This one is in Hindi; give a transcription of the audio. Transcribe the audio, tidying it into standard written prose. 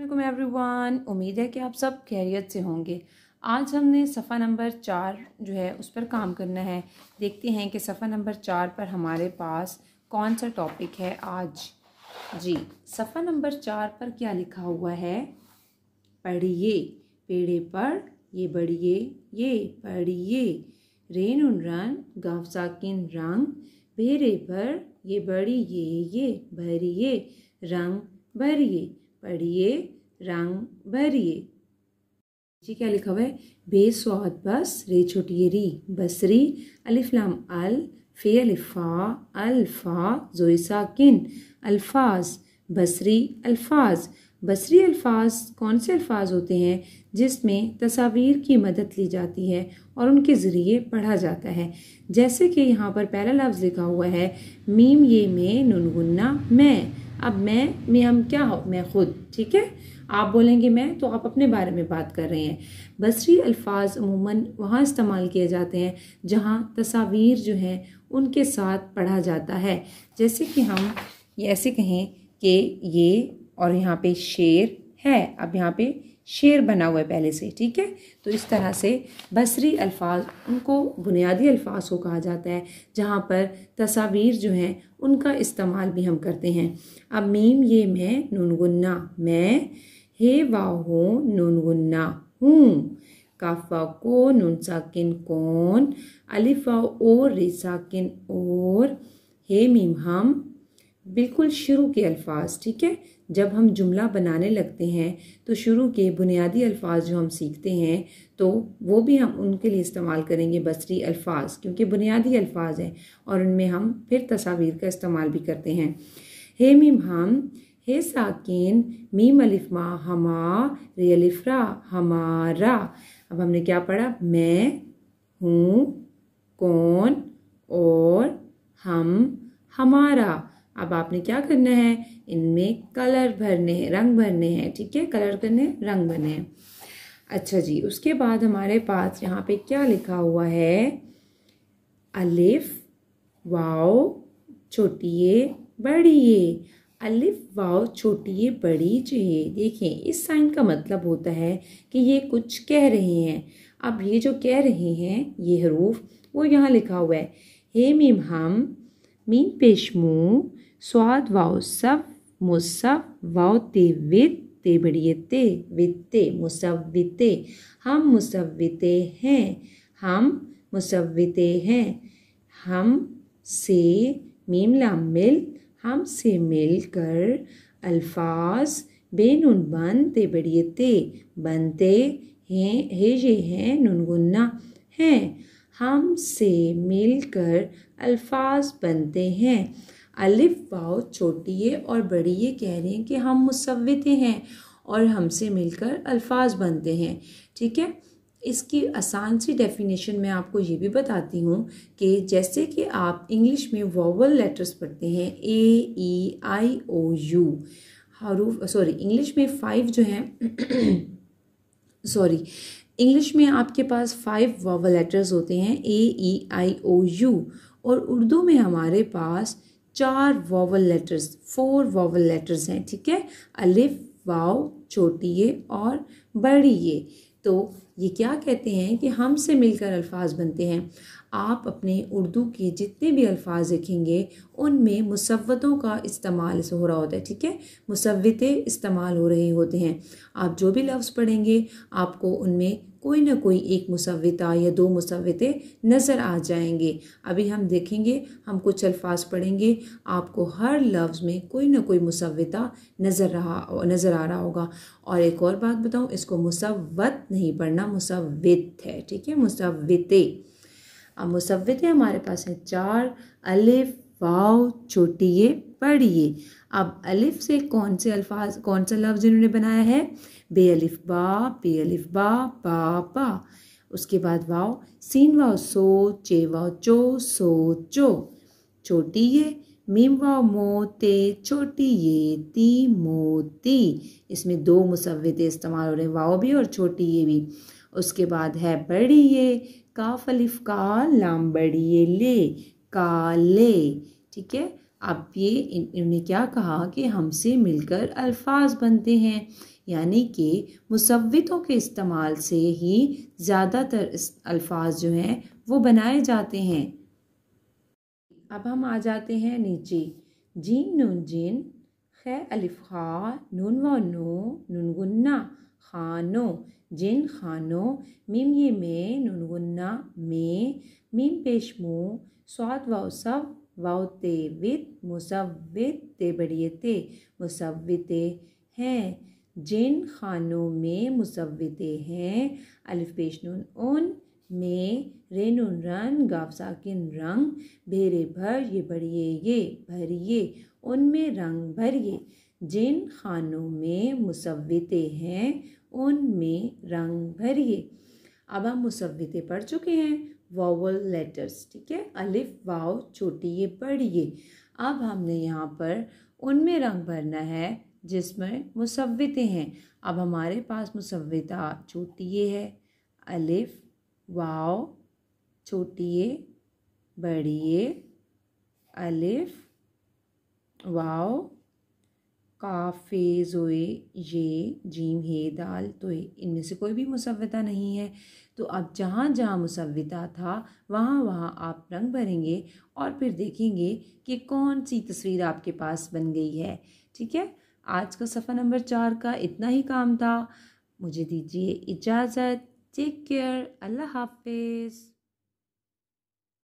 वालेकुम एवरीवन। उम्मीद है कि आप सब खैरियत से होंगे। आज हमने सफ़ा नंबर 4 जो है उस पर काम करना है। देखते हैं कि सफ़ा नंबर 4 पर हमारे पास कौन सा टॉपिक है आज। जी, सफ़ा नंबर 4 पर क्या लिखा हुआ है? पढ़िए, पेड़े पर ये बढ़िए, ये पढ़िए। रेन उन रन गाँव साकिन रंग, भेरे पर ये बढ़िए, ये भरिए। रंग भरिए, पढ़िए, रंग भरिए। जी क्या लिखा हुआ है? बेस्वाद बस, रे छोटी ये री, बसरी, अलिफ लाम अल, फे अलिफा, अल्फा, जोई साकिन, अल्फाज, बसरी अल्फाज। बसरी अल्फाज कौन से अल्फाज होते हैं जिसमें तस्वीर की मदद ली जाती है और उनके ज़रिए पढ़ा जाता है? जैसे कि यहाँ पर पहला लफ्ज़ लिखा हुआ है मीम ये में नुन गुन्ना मैं। अब मैं में हम क्या हो? मैं खुद। ठीक है, आप बोलेंगे मैं तो आप अपने बारे में बात कर रहे हैं। बसरी अल्फाज अमूमन वहाँ इस्तेमाल किए जाते हैं जहाँ तस्वीर जो है उनके साथ पढ़ा जाता है। जैसे कि हम ये ऐसे कहें कि ये और यहाँ पे शेर है। अब यहाँ पे शेर बना हुआ है पहले से। ठीक है, तो इस तरह से बसरी अल्फाज उनको बुनियादी अल्फाज को कहा जाता है जहाँ पर तस्वीर जो हैं उनका इस्तेमाल भी हम करते हैं। अब मीम ये मैं नून गुन्ना मैं, हे वाव हो नून गुन्ना हूँ, काफा को नून साकिन कौन, अलिफ और रे साकिन और, हे मीम हम। बिल्कुल शुरू के अल्फाज। ठीक है, जब हम जुमला बनाने लगते हैं तो शुरू के बुनियादी अल्फाज जो हम सीखते हैं तो वो भी हम उनके लिए इस्तेमाल करेंगे बसरी अल्फाज, क्योंकि बुनियादी अल्फाज हैं और उनमें हम फिर तस्वीर का इस्तेमाल भी करते हैं। हे मीम हम, हे साकिन, मीम अलिफ मा हमा, रे अलिफ रा हमारा। अब हमने क्या पढ़ा? मैं, हूँ, कौन और हम, हमारा। अब आपने क्या करना है? इनमें कलर भरने हैं, रंग भरने हैं। ठीक है, कलर करने, रंग भरने हैं। अच्छा जी, उसके बाद हमारे पास यहाँ पे क्या लिखा हुआ है? अलिफ वाव छोटी ये बड़ी ये। अलिफ वाव छोटी ये बड़ी चाहिए। देखें, इस साइन का मतलब होता है कि ये कुछ कह रहे हैं। अब ये जो कह रहे हैं ये हरूफ वो यहाँ लिखा हुआ है। हे मीम हम, मीम पेश मुँह, स्वाद वाव सब, मुसव वाव ते वित, ते बढ़िए ते, वित्ते मुसव्विते। हम मुसव्विते हैं, हम मुसव्विते हैं। हम से मीम लाम मिल, हम से मिलकर, अल्फाज बेनुन बन ते बढ़िए ते, बनते हैं, हे ये हैं नुन गुन्ना हैं। हम से मिलकर अल्फाज बनते हैं। अलिफ वाव छोटी ये और बड़ी ये कह रहे हैं कि हम मुसव्विते हैं और हमसे मिलकर अल्फाज बनते हैं। ठीक है, इसकी आसान सी डेफिनेशन मैं आपको ये भी बताती हूँ कि जैसे कि आप इंग्लिश में वोवल लेटर्स पढ़ते हैं AEIOU हरूफ, सॉरी इंग्लिश में 5 जो हैं सॉरी इंग्लिश में आपके पास 5 वोवल लेटर्स होते हैं AEIOU, और उर्दू में हमारे पास 4 वोवल लेटर्स, 4 वोवल लेटर्स हैं। ठीक है, अलिफ वाव छोटी ये और बड़ी ये। तो ये क्या कहते हैं कि हमसे मिलकर अल्फाज बनते हैं। आप अपने उर्दू के जितने भी अल्फाज देखेंगे उनमें मुसव्वतों का इस्तेमाल हो रहा होता है। ठीक है, मुसव्विते इस्तेमाल हो रहे होते हैं। आप जो भी लफ्ज़ पढ़ेंगे आपको उनमें कोई ना कोई एक मुसव्विता या 2 मुसव्विते नज़र आ जाएंगे। अभी हम देखेंगे, हम कुछ अल्फाज पढ़ेंगे, आपको हर लफ्ज़ में कोई ना कोई मुसव्विता नज़र आ रहा होगा। और एक और बात बताऊं, इसको मुसव्वत नहीं पढ़ना, मुसव्वित है। ठीक है, मुसव्विते। अब मुसव्विते हमारे पास हैं 4, अलिफ वाव छोटी ये बड़ी ये। अब अलिफ से कौन से अल्फाज, कौन सा लफ्ज़ इन्होंने बनाया है? बे अलिफ बा बा। उसके बाद वाव, सीन वाव सो, चे वाव चो, सो चो। छोटी ये, मीम वाव मोते, छोटी ये ती, मोती। इसमें 2 मुसव्विते इस्तेमाल हो रहे हैं, वाव भी और छोटी ये भी। उसके बाद है बड़ी ये, काफ अलिफ का, लाम बड़ी ये ले, काले। ठीक है, अब ये इन्होंने क्या कहा कि हमसे मिलकर अल्फाज बनते हैं, यानी कि मुसव्वितों के इस्तेमाल से ही ज़्यादातर अल्फाज जो हैं वो बनाए जाते हैं। अब हम आ जाते हैं नीचे। जीन नून जिन, खे अलिफ खा, नून व नो, नून गुन्ना, खानो, जिन खानो, मीम ये में, नून गुन्ना में, मीम पेश मुँह, स्वाद वाव सब, वाव ते वित, मुसव्वित ते बड़िए ते, मुसव्विते हैं। जिन खानों में मुसव्विते हैं, अलिफ पेश नून उन में, रे नून रन, गाफ साकिन रंग, भेरे भर ये बढ़िए ये भरिए, उनमें रंग भरिए। जिन खानों में मुसव्विते हैं उनमें रंग भरिए। अब हम मुसव्विते पढ़ चुके हैं, वॉवल लेटर्स, ठीक है, अलिफ वाव छोटी ये बड़ी ये। अब हमने यहाँ पर उनमें रंग भरना है जिसमें मुसव्विते हैं। अब हमारे पास मुसव्विता छोटी ये है, अलिफ वाव छोटी ये बड़ी ये, अलिफ वाव काफे ज़ोए ये जीम हे दाल तो इनमें से कोई भी मुसव्विता नहीं है। तो अब जहाँ जहाँ मुसव्विता था वहाँ वहाँ आप रंग भरेंगे और फिर देखेंगे कि कौन सी तस्वीर आपके पास बन गई है। ठीक है, आज का सफ़ा नंबर 4 का इतना ही काम था। मुझे दीजिए इजाज़त। टेक केयर, अल्लाह हाफिज़।